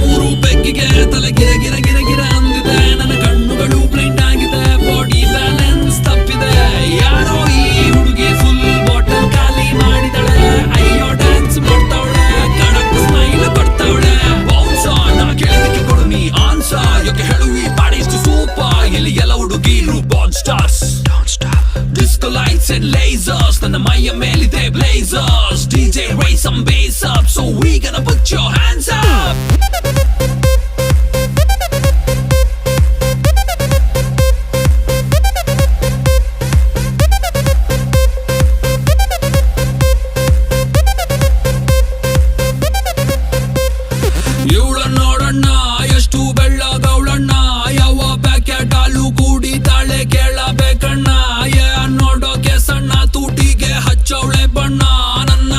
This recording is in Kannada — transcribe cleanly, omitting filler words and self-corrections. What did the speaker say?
ಮೂರು ಬೆಕ್ಕಿಗೆ ತಲೆ ಗಿರ ಗಿರ ಗಿರ ಗಿರ ಅಂದಿದೆ. ನನ್ನ ಕಣ್ಣುಗಳು ಬ್ಲೈಂಡ್ ಆಗಿದೆ, ಬಾಡಿ ಬ್ಯಾಲೆನ್ಸ್ ತಪ್ಪಿದೆ. ಯಾರೋ ಈ ಹುಡುಗಿ ಫುಲ್ ಬಾಟಲ್ ಖಾಲಿ ಮಾಡಿದಳೆ. ಅಯ್ಯೋ ಡ್ಯಾನ್ಸ್ ಮಾಡ್ತಾವಳೆ, ಕಡಕ್ ಸ್ಮೈಲ್ ಕೊಡ್ತಾವಳೆ. ಬೌನ್ಸ ನಾ ಕೇಳಿದಕ್ಕೆ ಕೊಡು ನೀ ಆನ್ಸರ್. ಯಾಕೆ ಹೇಳು ಈ ಬಾಡಿ ಇಷ್ಟು ಸೂಪರ್. ಇಲ್ಲಿ ಎಲ್ಲ ಹುಡುಗಿರು ಬಾನ್ stars. Disco lights and lasers, ನನ್ನ ಮೈಯ ಮೇಲಿದೆ blazers. DJ raise some bass up so we